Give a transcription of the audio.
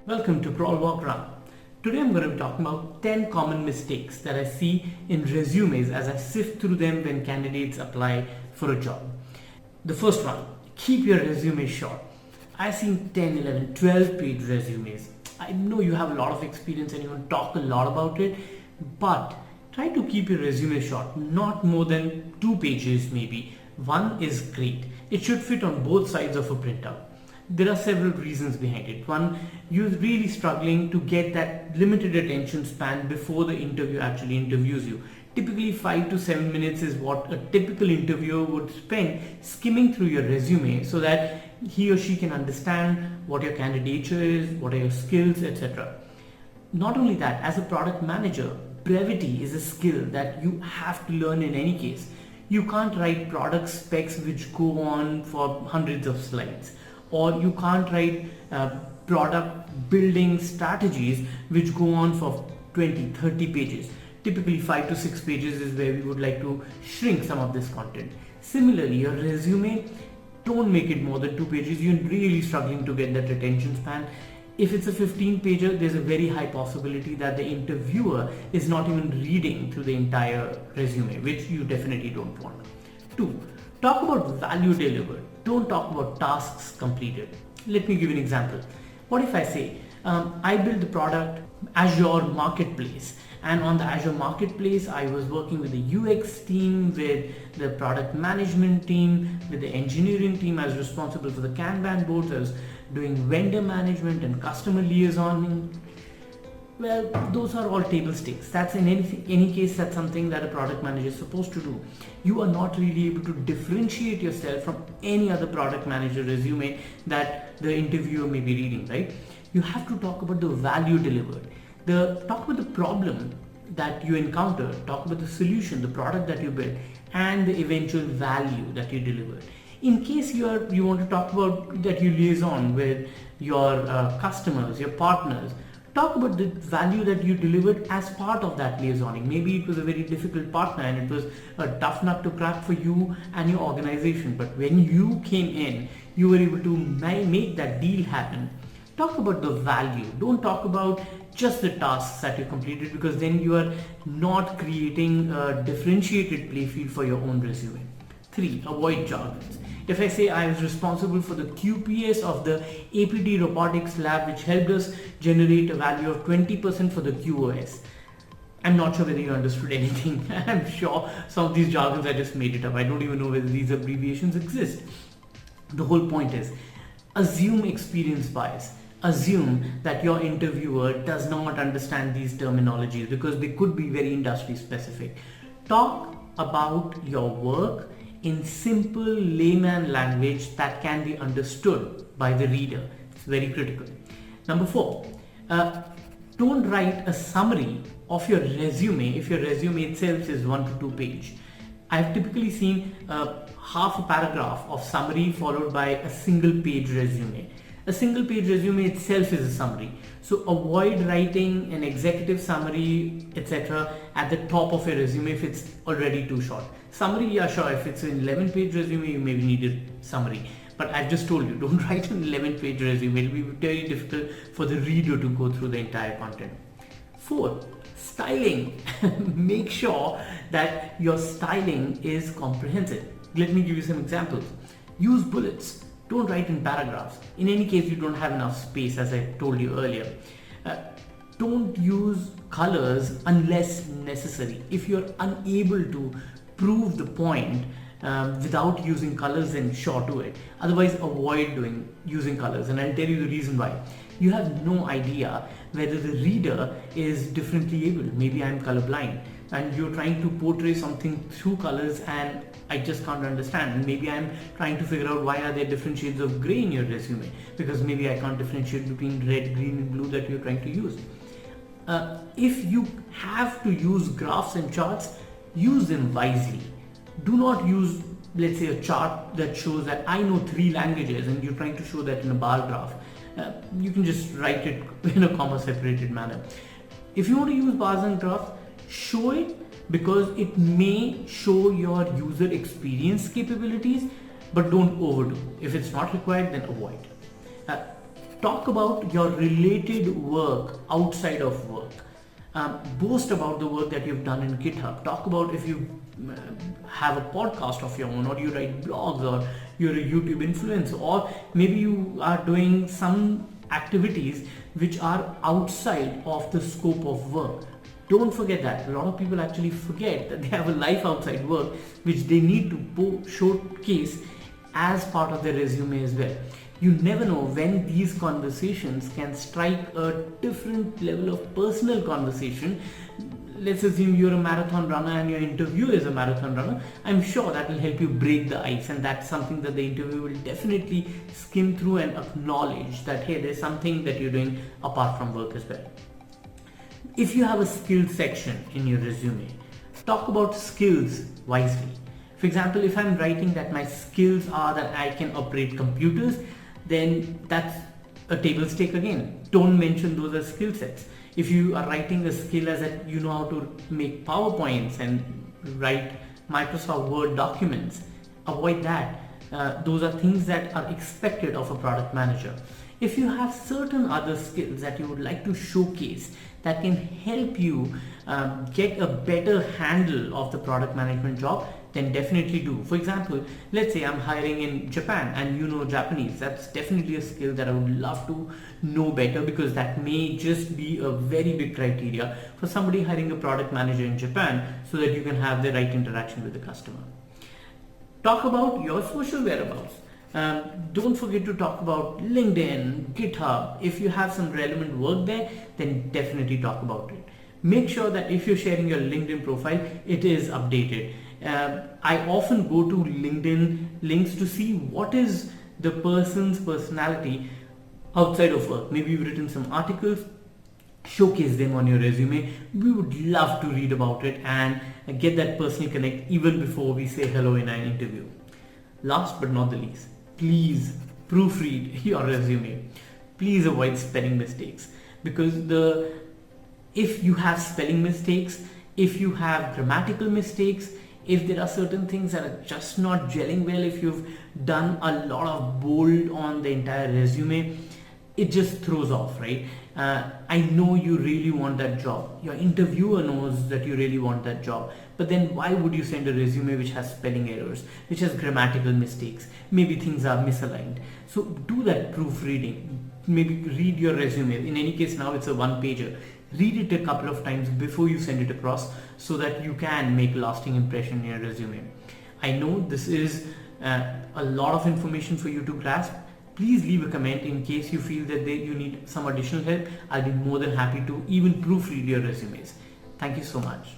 Welcome to Crawl Walk Run. Today I'm going to be talking about 10 common mistakes that I see in resumes as I sift through them when candidates apply for a job. The first one, keep your resume short. I've seen 10, 11, 12 page resumes. I know you have a lot of experience and you want to talk a lot about it, but try to keep your resume short, not more than 2 pages maybe. One is great. It should fit on both sides of a printout. There are several reasons behind it. One, you're really struggling to get that limited attention span before the interview actually interviews you. Typically 5 to 7 minutes is what a typical interviewer would spend skimming through your resume so that he or she can understand what your candidature is, what are your skills, etc. Not only that, as a product manager, brevity is a skill that you have to learn in any case. You can't write product specs which go on for hundreds of slides, or you can't write product building strategies which go on for 20, 30 pages. Typically 5 to 6 pages is where we would like to shrink some of this content. Similarly, your resume, don't make it more than 2 pages. You're really struggling to get that attention span. If it's a 15 pager, there's a very high possibility that the interviewer is not even reading through the entire resume, which you definitely don't want. 2. Talk about value delivered. Don't talk about tasks completed. Let me give you an example. What if I say, I built the product Azure Marketplace, and on the Azure Marketplace, I was working with the UX team, with the product management team, with the engineering team. I was responsible for the Kanban boards. I was doing vendor management and customer liaison. Well, those are all table stakes. That's in any case, that's something that a product manager is supposed to do. You are not really able to differentiate yourself from any other product manager resume that the interviewer may be reading, right? You have to talk about the value delivered. Talk about the problem that you encounter, talk about the solution, the product that you built, and the eventual value that you delivered. In case you want to talk about that you liaison with your customers, your partners, talk about the value that you delivered as part of that liaisoning. Maybe it was a very difficult partner and it was a tough nut to crack for you and your organization. But when you came in, you were able to make that deal happen. Talk about the value. Don't talk about just the tasks that you completed, because then you are not creating a differentiated playfield for your own resume. 3. Avoid jargons. If I say I was responsible for the QPS of the APT robotics lab which helped us generate a value of 20% for the QoS, I'm not sure whether you understood anything. I'm sure some of these jargons I just made it up. I don't even know whether these abbreviations exist. The whole point is, assume experience bias. Assume that your interviewer does not understand these terminologies because they could be very industry specific. Talk about your work in simple layman language that can be understood by the reader. It's very critical. Number 4, don't write a summary of your resume if your resume itself is 1 to 2 page. I've typically seen half a paragraph of summary followed by a single page resume. A single page resume itself is a summary. So avoid writing an executive summary, etc. at the top of your resume if it's already too short. Summary, yeah, sure, if it's an 11 page resume, you maybe need a summary. But I've just told you, don't write an 11 page resume. It'll be very difficult for the reader to go through the entire content. 4, styling. Make sure that your styling is comprehensive. Let me give you some examples. Use bullets. Don't write in paragraphs. In any case, you don't have enough space, as I told you earlier. Don't use colors unless necessary. If you're unable to prove the point without using colors, then sure, do it. Otherwise, avoid using colors, and I'll tell you the reason why. You have no idea whether the reader is differently able. Maybe I'm colorblind and you're trying to portray something through colors and I just can't understand, and maybe I'm trying to figure out why are there different shades of gray in your resume, because maybe I can't differentiate between red, green and blue that you're trying to use. If you have to use graphs and charts, use them wisely. Do not use, let's say, a chart that shows that I know 3 languages and you're trying to show that in a bar graph. You can just write it in a comma separated manner. If you want to use bars and graphs, show it because it may show your user experience capabilities, but don't overdo. If it's not required, then avoid. Talk about your related work outside of work. Boast about the work that you've done in GitHub. Talk about if you have a podcast of your own, or you write blogs, or you're a YouTube influencer, or maybe you are doing some activities which are outside of the scope of work. Don't forget that. A lot of people actually forget that they have a life outside work which they need to showcase as part of their resume as well. You never know when these conversations can strike a different level of personal conversation. Let's assume you're a marathon runner and your interviewer is a marathon runner. I'm sure that will help you break the ice, and that's something that the interviewer will definitely skim through and acknowledge that, hey, there's something that you're doing apart from work as well. If you have a skills section in your resume, talk about skills wisely. For example, if I'm writing that my skills are that I can operate computers, then that's a table stake again. Don't mention those as skill sets. If you are writing a skill as that you know how to make PowerPoints and write Microsoft Word documents, avoid that. Those are things that are expected of a product manager. If you have certain other skills that you would like to showcase that can help you get a better handle of the product management job, then definitely do. For example, let's say I'm hiring in Japan and you know Japanese. That's definitely a skill that I would love to know better, because that may just be a very big criteria for somebody hiring a product manager in Japan, so that you can have the right interaction with the customer. Talk about your social whereabouts. Don't forget to talk about LinkedIn, GitHub. If you have some relevant work there, then definitely talk about it. Make sure that if you're sharing your LinkedIn profile, it is updated. I often go to LinkedIn links to see what is the person's personality outside of work. Maybe you've written some articles, showcase them on your resume. We would love to read about it and get that personal connect even before we say hello in an interview. Last but not the least, please proofread your resume. Please avoid spelling mistakes, because if you have spelling mistakes, if you have grammatical mistakes, if there are certain things that are just not gelling well, if you've done a lot of bold on the entire resume, it just throws off, right? I know you really want that job. Your interviewer knows that you really want that job. But then why would you send a resume which has spelling errors, which has grammatical mistakes? Maybe things are misaligned. So do that proofreading. Maybe read your resume. In any case, now it's a one-pager. Read it a couple of times before you send it across, so that you can make a lasting impression in your resume. I know this is a lot of information for you to grasp. Please leave a comment in case you feel that you need some additional help. I'll be more than happy to even proofread your resumes. Thank you so much.